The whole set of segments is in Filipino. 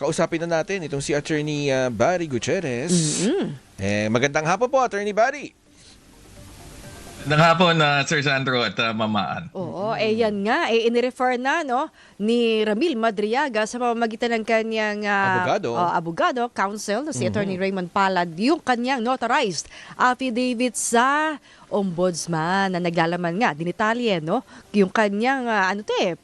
kausapin na natin itong si Attorney Barry Gutierrez. Magandang hapon po, Attorney Barry. Magandang hapon, Sir Sandro at Mamaan. Oo, yan nga, inirefer na ni Ramil Madriaga sa pamamagitan ng kanyang abogado, counsel, si Attorney Raymond Palad, yung kanyang notarized affidavit sa ombudsman na naglalaman nga, dinitalye, yung kanyang,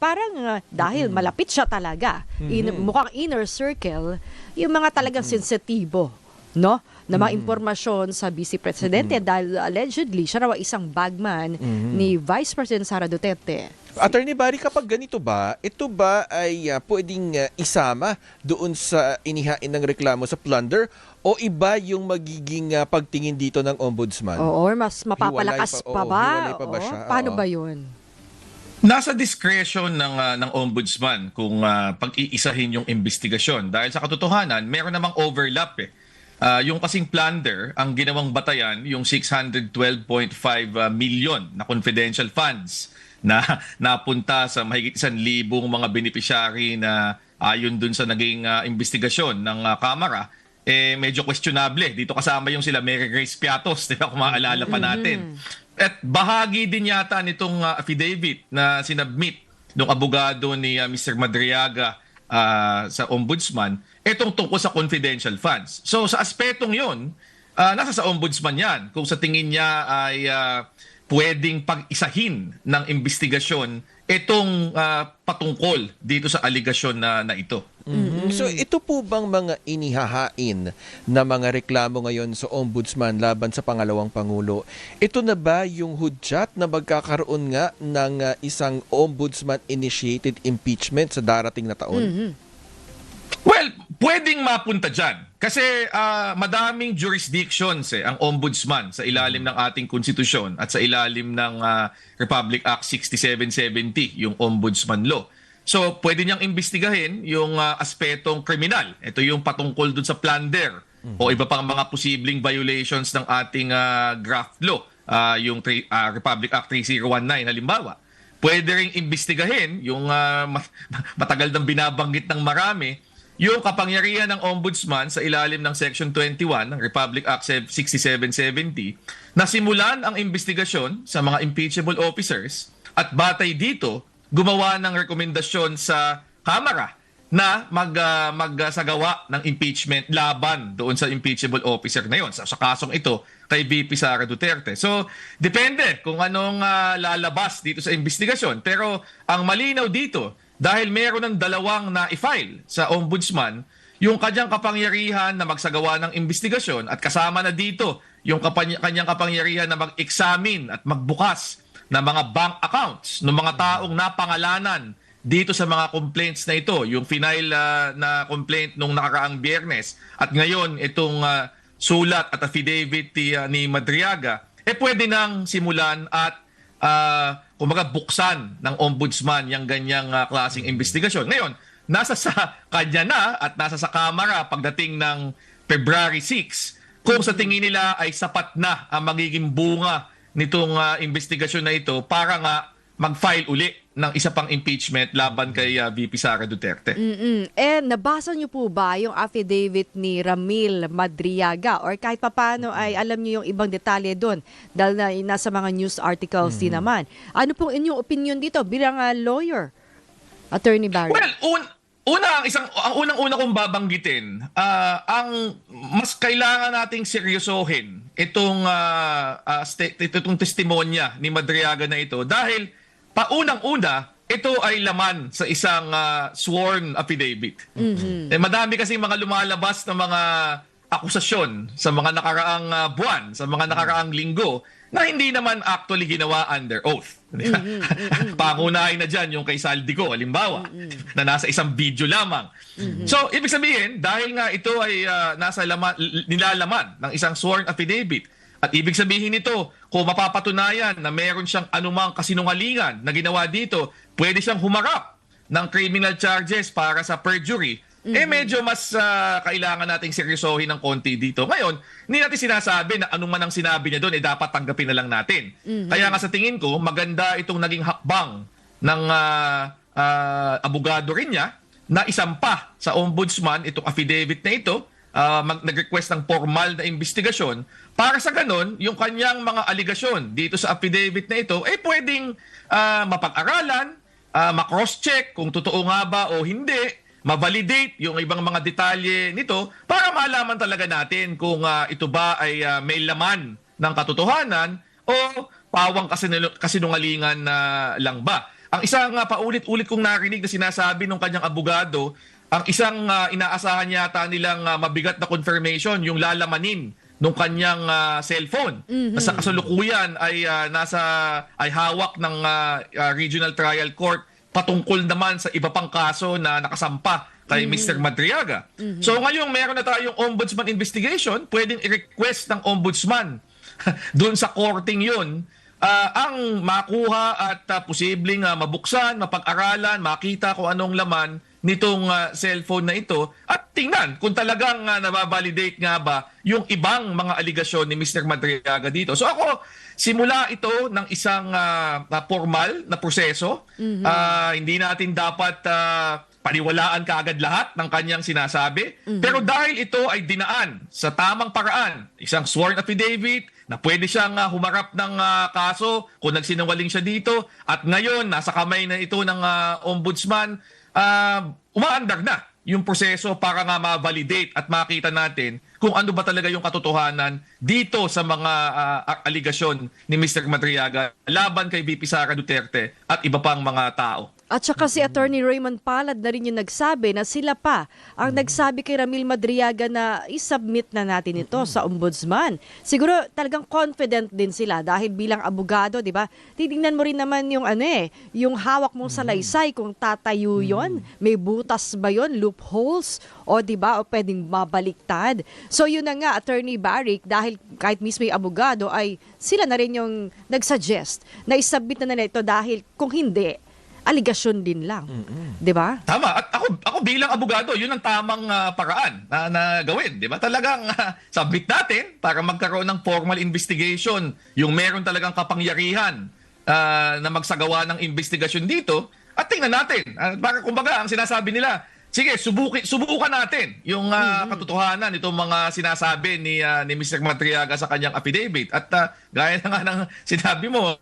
parang dahil malapit siya talaga, mukhang inner circle, yung mga talagang sensitibo, na mga impormasyon sa Vice Presidente dahil allegedly siya raw isang bagman ni Vice President Sara Duterte. Attorney Barry, kapag ganito ba, ito ba ay pwedeng isama doon sa inihain ng reklamo sa plunder o iba yung magiging pagtingin dito ng ombudsman? Or mas mapapalakas pa ba? Hiwalay pa ba siya? Paano ba yun? Nasa discretion ng ombudsman kung pag-iisahin yung investigasyon. Dahil sa katotohanan, meron namang overlap yung kasing plunder, ang ginawang batayan, yung 612.5 million na confidential funds na napunta sa mahigit 1,000 mga beneficiary na ayon dun sa naging investigasyon ng Kamara, medyo questionable. Dito kasama yung sila Mary Grace Piatos, di ba, kung maalala pa natin. At bahagi din yata nitong affidavit na sinubmit ng abogado ni Mr. Madriaga sa ombudsman, itong tungkol sa confidential funds. So sa aspetong yon, nasa sa ombudsman yan. Kung sa tingin niya ay pwedeng pag-isahin ng investigasyon itong patungkol dito sa aligasyon na ito. So ito po bang mga inihahain na mga reklamo ngayon sa ombudsman laban sa pangalawang pangulo, ito na ba yung hudyat na magkakaroon nga ng isang ombudsman-initiated impeachment sa darating na taon? Well, pwedeng mapunta dyan. Kasi madaming jurisdictions ang ombudsman sa ilalim ng ating konstitusyon at sa ilalim ng Republic Act 6770, yung ombudsman law. So, pwede niyang imbestigahin yung aspetong kriminal. Ito yung patungkol dun sa plunder o iba pang mga posibleng violations ng ating graft law, yung Republic Act 3019 halimbawa. Pwede ring imbestigahin yung matagal nang binabanggit ng marami, yung kapangyarihan ng ombudsman sa ilalim ng Section 21 ng Republic Act 6770 na simulan ang investigasyon sa mga impeachable officers at batay dito, gumawa ng rekomendasyon sa Kamara na magsagawa ng impeachment laban doon sa impeachable officer na yon sa kasong ito kay VP Sara Duterte. So, depende kung anong lalabas dito sa investigasyon. Pero ang malinaw dito, dahil meron ng dalawang na-file sa ombudsman, yung kanyang kapangyarihan na magsagawa ng investigasyon at kasama na dito yung kanyang kapangyarihan na mag-examine at magbukas na mga bank accounts ng mga taong napangalanan dito sa mga complaints na ito. Yung final na complaint nung nakaraang Biyernes at ngayon itong sulat at affidavit ni Madriaga, pwede nang simulan at kumaga buksan ng ombudsman yung ganyang klaseng investigasyon. Ngayon, nasa sa kanya na at nasa sa Kamara pagdating ng February 6 kung sa tingin nila ay sapat na ang magiging bunga nitong investigasyon na ito para nga mag-file uli ng isa pang impeachment laban kay VP Sara Duterte. Nabasa niyo po ba yung affidavit ni Ramil Madriaga or kahit papano ay alam niyo yung ibang detalye doon dahil nasa mga news articles din naman. Ano pong inyong opinion dito bilang lawyer, Attorney Barry? Well, ang unang-una kong babanggitin, ang mas kailangan nating seryosohin itong testimonya ni Madriaga na ito dahil paunang-una, ito ay laman sa isang sworn affidavit. Madami kasi mga lumalabas na mga akusasyon sa mga nakaraang buwan, sa mga nakaraang linggo na hindi naman actually ginawa under oath. Pangunahin na dyan yung kay Saldico, halimbawa, na nasa isang video lamang. So, ibig sabihin, dahil nga ito ay nilalaman ng isang sworn affidavit, at ibig sabihin nito, kung mapapatunayan na meron siyang anumang kasinungalingan na ginawa dito, pwede siyang humarap ng criminal charges para sa perjury, medyo mas kailangan nating seryosohin ng konti dito. Ngayon, hindi natin sinasabi na anuman ang sinabi niya doon, dapat tanggapin na lang natin. Kaya nga sa tingin ko, maganda itong naging hakbang ng abogado rin niya na isampa sa ombudsman itong affidavit na ito, nag-request ng formal na investigasyon para sa ganon, yung kanyang mga aligasyon dito sa affidavit na ito, pwedeng mapag-aralan, ma-cross-check kung totoo nga ba o hindi, ma-validate yung ibang mga detalye nito para malaman talaga natin kung ito ba ay may laman ng katotohanan o pawang kasinungalingan na lang ba. Ang isang paulit-ulit kong narinig na sinasabi ng kanyang abogado, ang isang inaasahan yata nilang mabigat na confirmation, yung lalamanin ng kanyang cellphone na sa kasalukuyan ay ay hawak ng Regional Trial Court patungkol naman sa iba pang kaso na nakasampa kay Mr. Madriaga. So ngayon meron na tayong ombudsman investigation, pwedeng i-request ng ombudsman doon sa korting yun ang makuha at posibleng mabuksan, mapag-aralan, makita kung anong laman nitong cellphone na ito at tingnan kung talagang nababalidate nga ba yung ibang mga aligasyon ni Mr. Madriaga dito. So ako, simula ito ng isang formal na proseso. Hindi natin dapat paniwalaan kaagad lahat ng kanyang sinasabi. Pero dahil ito ay dinaan sa tamang paraan, isang sworn affidavit na pwede siyang humarap ng kaso kung nagsinungaling siya dito at ngayon nasa kamay na ito ng ombudsman, umaandar na yung proseso para nga ma-validate at makita natin kung ano ba talaga yung katotohanan dito sa mga aligasyon ni Mr. Madriaga laban kay VP Sara Duterte at iba pang mga tao. At saka si Attorney Raymond Palad na rin yung nagsabi na sila pa ang nagsabi kay Ramil Madriaga na isubmit na natin ito sa ombudsman. Siguro talagang confident din sila dahil bilang abogado, di ba? Titingnan mo rin naman yung yung hawak mong salaysay kung tatayo yon, may butas ba yon, loopholes, o di ba, o pwedeng mabaliktad. So yun na nga, Attorney Barrick, dahil kahit mismo yung abogado ay sila na rin yung nagsuggest na isubmit na ito dahil kung hindi, aligasyon din lang. 'Di ba? Tama. At ako bilang abogado, 'yun ang tamang paraan na gawin, 'di ba? Talagang submit natin para magkaroon ng formal investigation, yung meron talagang kapangyarihan na magsagawa ng investigasyon dito at tingnan natin. Para kumbaga ang sinasabi nila, sige, subukan natin yung katotohanan itong mga sinasabi ni Mr. Madriaga sa kanyang affidavit. At gaya na nga ng sinabi mo,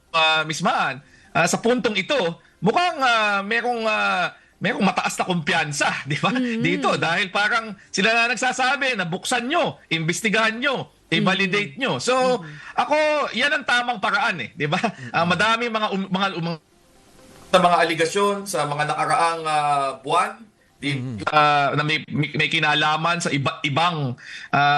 Ms. Maan, sa puntong ito, mukhang merong mataas na kumpiyansa, di ba? Dito dahil parang sila na nagsasabi na buksan nyo, imbestigahan nyo, i-validate nyo. So, ako, yan ang tamang paraan di ba? Madami sa mga aligasyon sa mga nakaraang buwan na may kinalaman sa ibang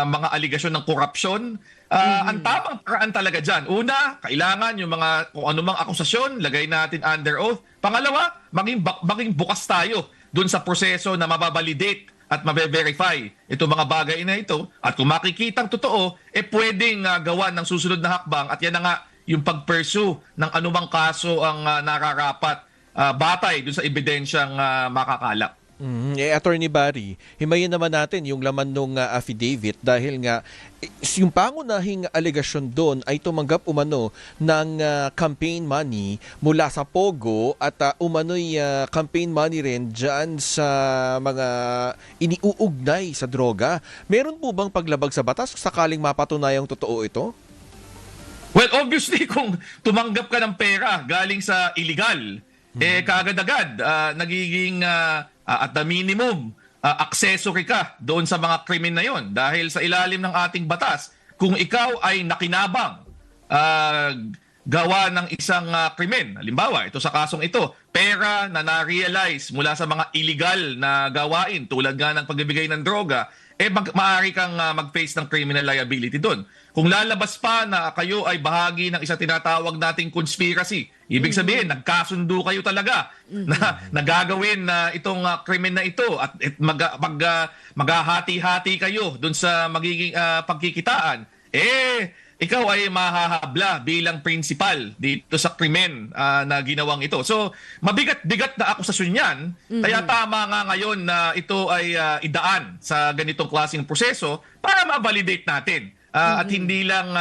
mga aligasyon ng korupsyon. Ang tamang paraan talaga dyan. Una, kailangan yung mga kung anumang akusasyon, lagay natin under oath. Pangalawa, maging bukas tayo dun sa proseso na mababalidate at mabe-verify itong mga bagay na ito. At kung makikitang totoo, pwedeng gawan ng susunod na hakbang. At yan na nga yung pag-pursue ng anumang kaso ang nararapat batay dun sa ebidensyang makakalap. Attorney Barry, himayin naman natin yung laman ng affidavit dahil nga yung pangunahing alegasyon doon ay tumanggap umano ng campaign money mula sa Pogo at umano'y campaign money rin dyan sa mga iniuugnay sa droga. Meron po bang paglabag sa batas sakaling mapatunayang totoo ito? Well, obviously kung tumanggap ka ng pera galing sa illegal, kaagad-agad nagiging at the minimum, accessory ka doon sa mga krimen na yon. Dahil sa ilalim ng ating batas, kung ikaw ay nakinabang gawa ng isang krimen, halimbawa, ito sa kasong ito, pera na na-realize mula sa mga illegal na gawain, tulad nga ng pagbibigay ng droga, maaari kang mag-face ng criminal liability doon. Kung lalabas pa na kayo ay bahagi ng isa tinatawag nating conspiracy, ibig sabihin, nagkasundo kayo talaga na nagagawin na itong krimen na ito at maghahati-hati kayo dun sa magiging pagkikitaan, ikaw ay mahahabla bilang principal dito sa krimen na ginawang ito. So, mabigat-bigat na akusasyon yan. Kaya tama nga ngayon na ito ay idaan sa ganitong klaseng proseso para ma-validate natin. At hindi lang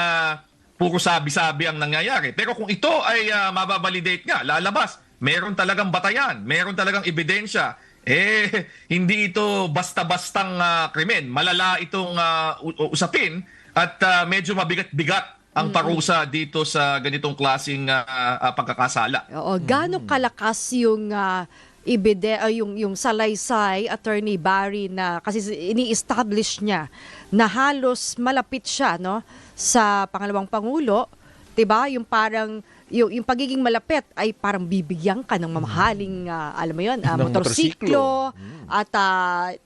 puro sabi-sabi ang nangyayari. Pero kung ito ay mababalidate nga, lalabas, meron talagang batayan, meron talagang ebidensya, hindi ito basta-bastang krimen. Malala itong usapin at medyo mabigat-bigat ang parusa dito sa ganitong klaseng pagkakasala. Oo, gaano kalakas yung yung salaysay, Attorney Barry, na kasi ini-establish niya na halos malapit siya, no, sa pangalawang pangulo, 'di ba? Yung parang yung pagiging malapit ay parang bibigyan ka ng mamahaling alam mo 'yon, Ng motorsiklo at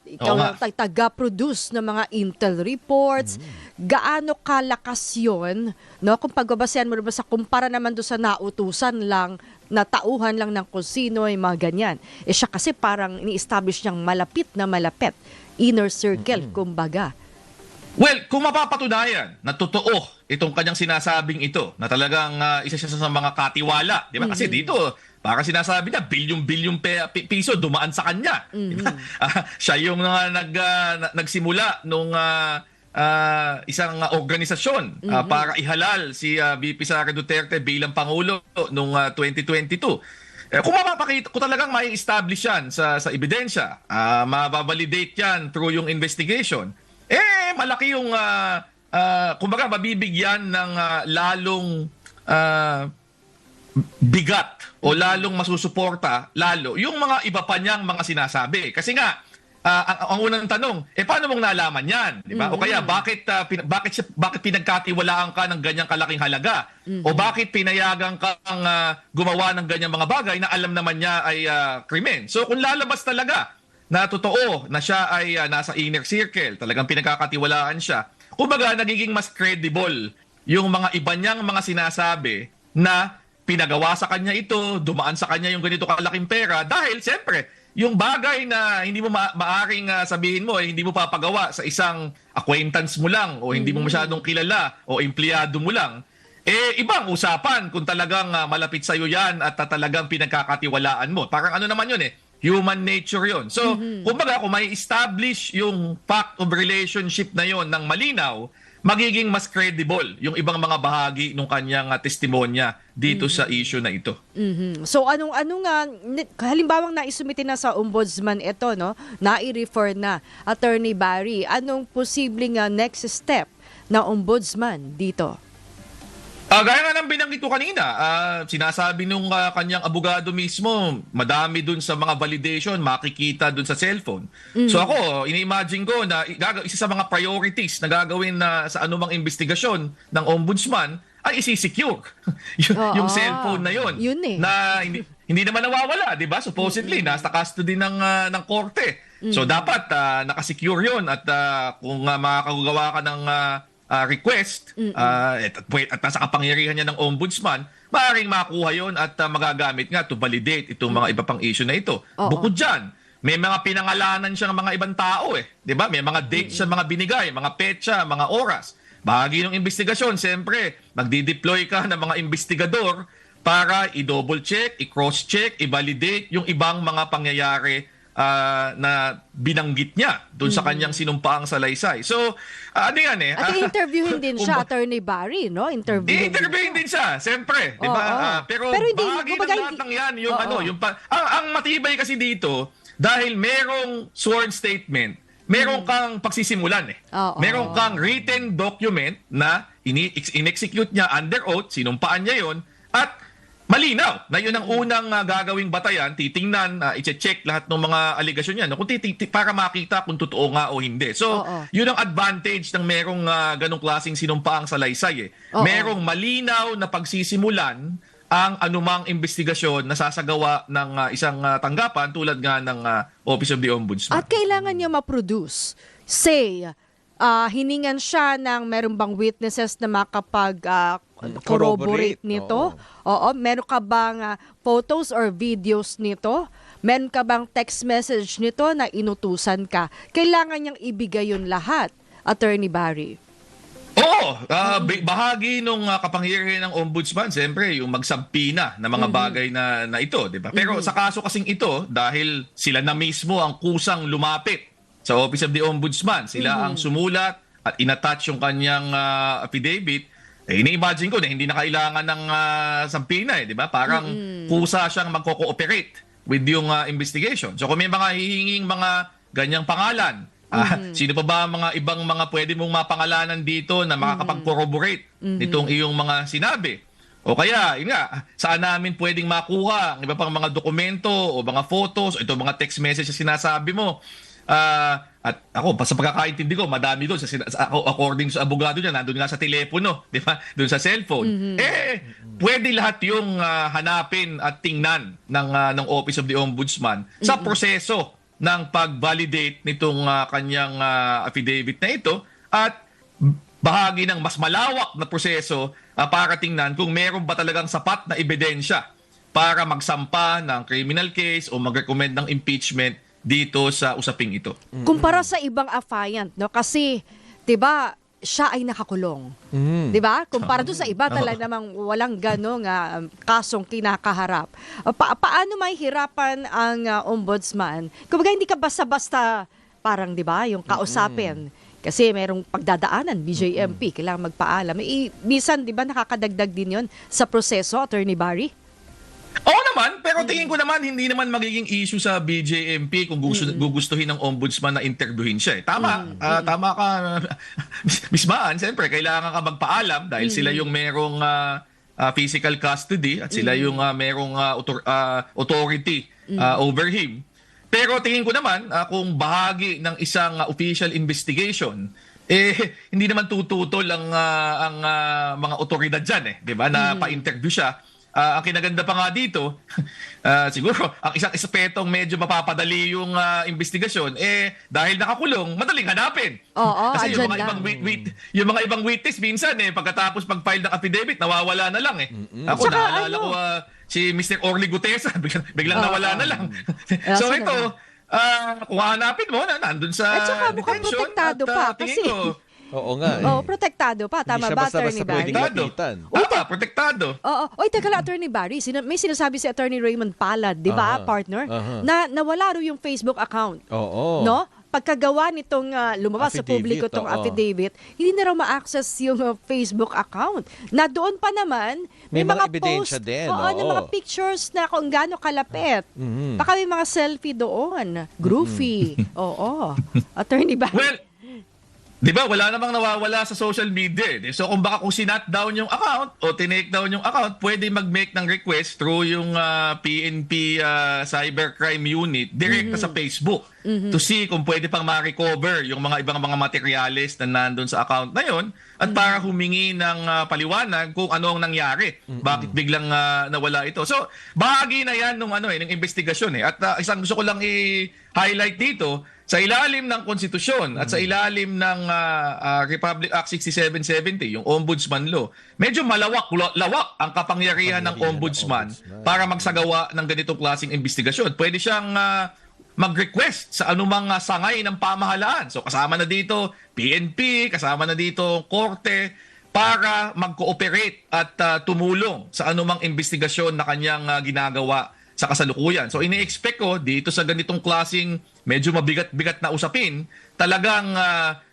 ikaw Oo ang taga-produce ng mga intel reports. Gaano kalakas 'yon, no? Kung pagbabasehan mo naman sa kumpara naman do sa nautusan lang na tauhan lang ng kung sino, yung mga ganyan. Siya kasi parang ini-establish niyang malapit na malapit. Inner circle, kumbaga. Well, kung mapapatunayan na totoo itong kanyang sinasabing ito, na talagang isa siya sa mga katiwala, di ba? Kasi dito, parang sinasabi niya, bilyong-bilyong piso dumaan sa kanya. Di ba? Siya yung nagsimula nung isang organisasyon para ihalal si VP Sara Duterte bilang Pangulo noong 2022. Kung mapapakita, kung talagang may establish yan sa ebidensya, mababalidate yan through yung investigation, malaki yung, kumbaga, mabibigyan ng lalong bigat o lalong masusuporta, lalo, yung mga iba pa niyang mga sinasabi. Kasi nga, ang unang tanong, paano mong nalaman yan? Di ba? O kaya, bakit pinagkatiwalaan ka ng ganyang kalaking halaga? O bakit pinayagan kang gumawa ng ganyang mga bagay na alam naman niya ay krimen? So, kung lalabas talaga na totoo na siya ay nasa inner circle, talagang pinagkakatiwalaan siya, kumbaga, nagiging mas credible yung mga iba niyang mga sinasabi na pinagawa sa kanya ito, dumaan sa kanya yung ganito kalaking pera, dahil, siyempre, yung bagay na hindi mo maaring sabihin mo, hindi mo papagawa sa isang acquaintance mo lang o hindi mo masyadong kilala o empleyado mo lang, ibang usapan kung talagang malapit sa'yo yan at talagang pinagkakatiwalaan mo. Parang ano naman yun human nature yun. So, kumbaga, kung may establish yung fact of relationship na yon ng malinaw, magiging mas credible yung ibang mga bahagi ng kanyang testimonya dito sa issue na ito. So ano nga halimbawang naisumite na sa ombudsman ito, no? Nai-refer na, Attorney Barry, anong posibleng next step na ombudsman dito? Gaya nga ng binanggit ko kanina, sinasabi nung kanyang abogado mismo, madami dun sa mga validation, makikita dun sa cellphone. So ako, ini-imagine ko na isa sa mga priorities na gagawin na sa anumang investigasyon ng ombudsman ay isi-secure yung cellphone na yun. Na hindi naman nawawala, di ba? Supposedly, nasa custody ng korte. So dapat nakasecure yun at kung makakagawa ka ng request at nasa kapangyarihan niya ng ombudsman, maaaring makuha yon at magagamit nga to validate itong mga iba pang issue na ito. Bukod dyan, may mga pinangalanan siyang mga ibang tao di ba? May mga dates siya mga binigay, mga petsa, mga oras. Bahagi ng investigasyon, siyempre, magdi-deploy ka ng mga investigador para i-double check, i-cross check, i-validate yung ibang mga pangyayari na binanggit niya doon sa kanyang sinumpaang salaysay. So, ano yan At i-interviewin din siya, Attorney Barry, no? I-interviewin din siya, siyempre. Di ba? Pero hindi, bahagi ng lahat ng yan, ang matibay kasi dito, dahil merong sworn statement, meron kang pagsisimulan Meron kang written document na in-execute niya under oath, sinumpaan niya yon at malinaw na yun ang unang gagawing batayan, titingnan, i-check lahat ng mga aligasyon niya kung para makita kung totoo nga o hindi. So, yun ang advantage ng merong ganong klaseng sinumpaang salaysay. Merong malinaw na pagsisimulan ang anumang investigasyon na sasagawa ng isang tanggapan tulad nga ng Office of the Ombudsman. At kailangan niya ma-produce, say, hiningan siya ng meron bang witnesses na makapag-corroborate nito? Oo. Meron ka bang photos or videos nito? Meron ka bang text message nito na inutusan ka? Kailangan niyang ibigay yun lahat, Attorney Barry. Oo, bahagi nung kapangyarihan ng ombudsman, siyempre, yung magsampina ng mga bagay na ito, di ba? Pero sa kaso kasing ito, dahil sila na mismo ang kusang lumapit sa Office of the Ombudsman, sila ang sumulat at inattach yung kanyang affidavit, ini-imagine ko na hindi na kailangan ng sampina, di ba? Parang kusa siyang magko-cooperate with yung investigation. So kung may mga hihinging mga ganyang pangalan, sino pa ba ang mga ibang mga pwede mong mapangalanan dito na makakapag-corroborate nitong iyong mga sinabi? O kaya, yun nga, saan namin pwedeng makuha ang iba pang mga dokumento o mga photos o ito mga text message na sinasabi mo. At ako, sa pagkakaintindi ko, madami doon. According sa abogado niya, nandun nga sa telepono, di ba? Doon sa cellphone. Pwede lahat yung hanapin at tingnan ng Office of the Ombudsman sa proseso ng pag-validate nitong kanyang affidavit na ito at bahagi ng mas malawak na proseso para tingnan kung meron ba talagang sapat na ebidensya para magsampa ng criminal case o mag-recommend ng impeachment dito sa usaping ito. Kumpara sa ibang affiant, no? Kasi, 'di ba, siya ay nakakulong. 'Di ba? Kumpara doon sa iba talaga namang walang ganong kasong kinakaharap. Paano may hirapan ang ombudsman? Kumbaga hindi ka basta-basta parang 'di ba, yung kausapin. Kasi merong pagdadaanan, BJMP, kailangan magpaalam. Minsan, di ba, nakakadagdag din yon sa proseso, Attorney Barry? Oo naman, pero tingin ko naman, hindi naman magiging issue sa BJMP kung gugustuhin ng ombudsman na interviewin siya. Tama, tama ka, Mismaan, siyempre, kailangan ka magpaalam dahil sila yung merong physical custody at sila yung merong authority over him. Pero tingin ko naman, kung bahagi ng isang official investigation, hindi naman tututol ang mga otoridad dyan, di ba, na pa-interview siya. Ang kinaganda pa nga dito, siguro, ang isang espetong medyo mapapadali yung investigasyon, dahil nakakulong, madaling hanapin. Oo, kasi yung mga ibang witness, minsan, pagkatapos pag-file ng affidavit, nawawala na lang. Ako, Tsaka, naalala ko, si Mr. Orly Gutesa, biglang nawala na lang. So ito, kung hanapin mo, nandun sa at saka mukhang detention. protektado pa. Kasi, Oo nga. Oo, protektado pa. Tama Hindi siya ba, basta-basta Attorney pwedeng Barry? lapitan. Protektado. Oo. Oy, teka lang, Attorney Barry. May sinasabi si Attorney Raymond Palad, di ba, partner? Na nawala rin yung Facebook account. Oo. No? Pagkagawa nitong lumabas sa Affidavit, publiko itong oo. affidavit, hindi na raw ma-access yung Facebook account. Na doon pa naman, May mga post, ebidensya din, ng oo. mga pictures na kung gaano kalapit. Baka may mga selfie doon. Groovy. Oo. Attorney Barry. Well, di ba, wala namang nawawala sa social media. So kung baka kung sinat down yung account o tinake down yung account, pwede mag-make ng request through yung PNP Cybercrime Unit direkta sa Facebook to see kung pwede pang ma-recover yung mga ibang mga materyales na nandun sa account na yon at para humingi ng paliwanag kung ano ang nangyari. Bakit biglang nawala ito. So bahagi na yan ng ng investigasyon. At isang gusto ko lang i-highlight dito, sa ilalim ng konstitusyon at sa ilalim ng Republic Act 6770, yung Ombudsman Law, medyo lawak ang kapangyarihan ng ombudsman para magsagawa ng ganitong klaseng investigasyon. Pwede siyang mag-request sa anumang sangay ng pamahalaan. So kasama na dito PNP, kasama na dito korte, para mag-cooperate at tumulong sa anumang investigasyon na kanyang ginagawa sa kasalukuyan. So ini-expect ko dito sa ganitong klaseng medyo mabigat-bigat na usapin, talagang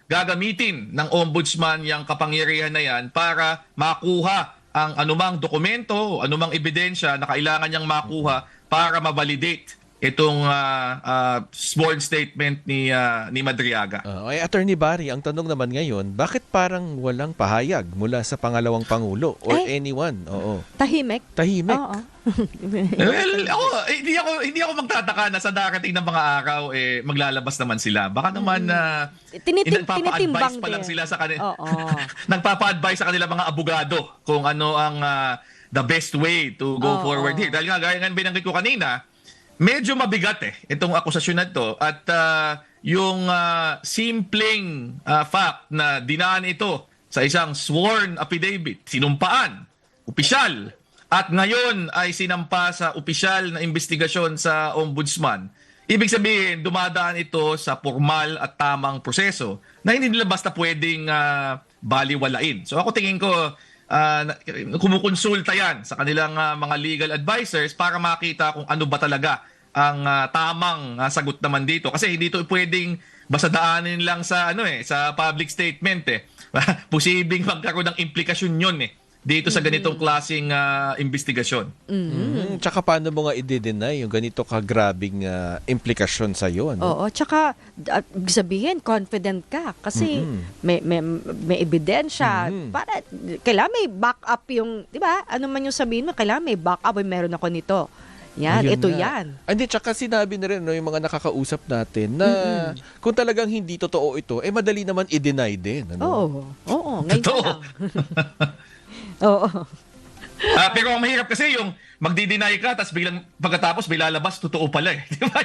gagamitin ng ombudsman yung kapangyarihan na yan para makuha ang anumang dokumento, anumang ebidensya na kailangan niyang makuha para ma-validate itong sworn statement ni Madriaga. Attorney Barry, ang tanong naman ngayon, bakit parang walang pahayag mula sa pangalawang Pangulo or anyone? Oo. Tahimik? Tahimik. Oo. Well, hindi ako magtataka na sa darating ng mga araw maglalabas naman sila. Baka naman nagpapa-advise pa lang sila sa kanila. Nagpapa-advise sa kanila mga abogado kung ano ang the best way to go forward here. Dahil nga gaya nga binanggit ko kanina, medyo mabigat itong akusasyon na to at yung simpleng fact na dinaan ito sa isang sworn affidavit, sinumpaan, opisyal, at ngayon ay sinampa sa opisyal na investigasyon sa ombudsman. Ibig sabihin, dumadaan ito sa formal at tamang proseso na hindi nila basta pwedeng baliwalain. So ako tingin ko, kumukonsulta yan sa kanilang mga legal advisors para makita kung ano ba talaga ang tamang sagot naman dito. Kasi hindi ito pwedeng basta daanin lang sa sa public statement. Posibleng magkaroon ng implikasyon yun dito sa ganitong klaseng investigasyon. Tsaka paano mo nga i-deny yung ganito kagrabing implikasyon sa iyo, ano? Oo, tsaka sabihin confident ka kasi may ebidensya para kailangan may backup yung, 'di ba? Ano man yung sabihin mo, kailangan may backup, ay meron ako nito. Yan, Ayun ito nga. yan. Hindi, tsaka sinabi na rin no, yung mga nakakausap natin na kung talagang hindi totoo ito, madali naman i-deny din. Ano? Oo, ngayon ka Totoo. lang. Oo. Pero ang mahirap kasi yung magdi-deny ka tapos biglang pagkatapos may lalabas totoo pala eh. Di ba?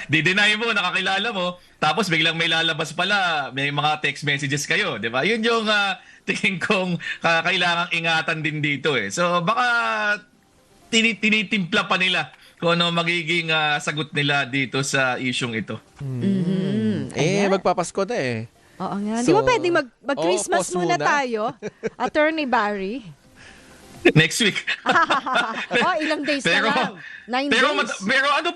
Di-deny mo, nakakilala mo, tapos biglang may lalabas pala, may mga text messages kayo, di ba? Yun yung tingin kong kailangang ingatan din dito eh. So baka tinitimpla pa nila kung ano magiging sagot nila dito sa isyong ito. Ayan. Magpapasko na eh. Oo nga. So, Di ba pwedeng mag-Christmas pause muna muna. tayo? Attorney Barry? Next week. Ilang days na lang. 9 pero, days. pero ano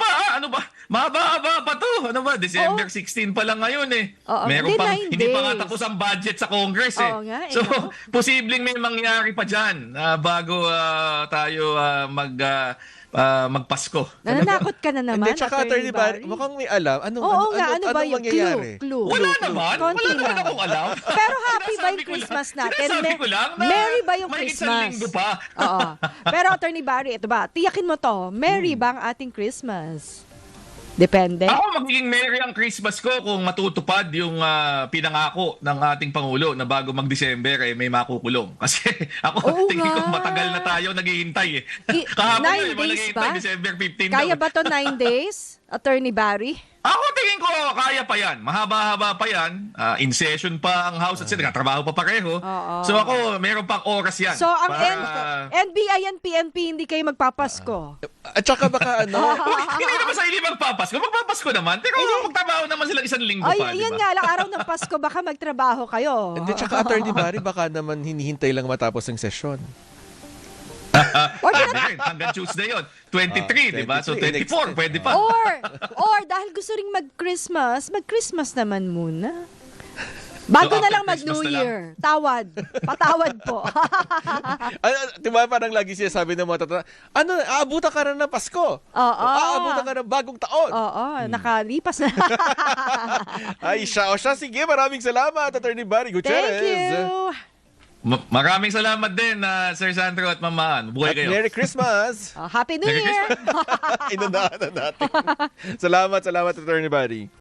ba? Mahaba-haba pa to. Ano ba? December 16 pa lang ngayon eh. Oo, Meron hindi, pang, 9 hindi pa nga days. tapos ang budget sa Congress eh. Oo nga, eh, So, no? posibleng may mangyari pa dyan bago tayo magpasko. Nananakot ka na naman, Hindi, tsaka Attorney Barry, mukhang may alam. Oo nga, ano ba yung mangyayari? clue? Wala naman. Konti Wala naman lang. akong alam. Pero happy ba Sinasabi yung ko Christmas lang- natin? Sinasabi ko lang na Merry ba yung may isang Christmas? linggo pa. Oo. Pero Attorney Barry, ito ba? Tiyakin mo to. Merry ba ang ating Christmas? Depende. Ako magiging merry ang Christmas ko kung matutupad yung pinangako ng ating Pangulo na bago mag-December may makukulong. Kasi ako Oo tingin ko nga. matagal na tayo naghihintay eh. 9 Kahapon days naghihintay ba? December 15 Kaya daw. ba to 9 days? Attorney Barry? Ako tingin ko kaya pa yan. Mahaba-haba pa yan. In session pa ang House at Senate. Trabaho pa pareho. Oo. So ako, meron pang oras yan. So, ang para- NBI and PNP, hindi kayo magpapasko. At tsaka baka ano, Uy, hindi naman sa ili magpapasko. Magpapasko naman. Pero magtrabaho naman sila isang linggo Ay, pa, di yan ba? nga lang, araw ng Pasko, baka magtrabaho kayo. hindi, tsaka Attorney Barry, baka naman hinihintay lang matapos ang sesyon. Hanggang Tuesday yun. 23, di ba? So 24, pwede pa. Or dahil gusto ring mag-Christmas naman muna. Bago So, na lang after mag-New Christmas na lang? Year. Tawad. Patawad po. Diba parang lagi siya sabi ng mga tata, aabutan ka na ng Pasko. Oo. Aabutan ka ng bagong taon. Oo, nakalipas na. Ay, siya. Sige, maraming salamat, Attorney Barry Gutierrez. Thank you. Maraming salamat din, Sir Sandro at Mamaan. Buhay At kayo. Merry Christmas. Happy New Merry Year. Inundahan na natin. Salamat, Attorney Barry.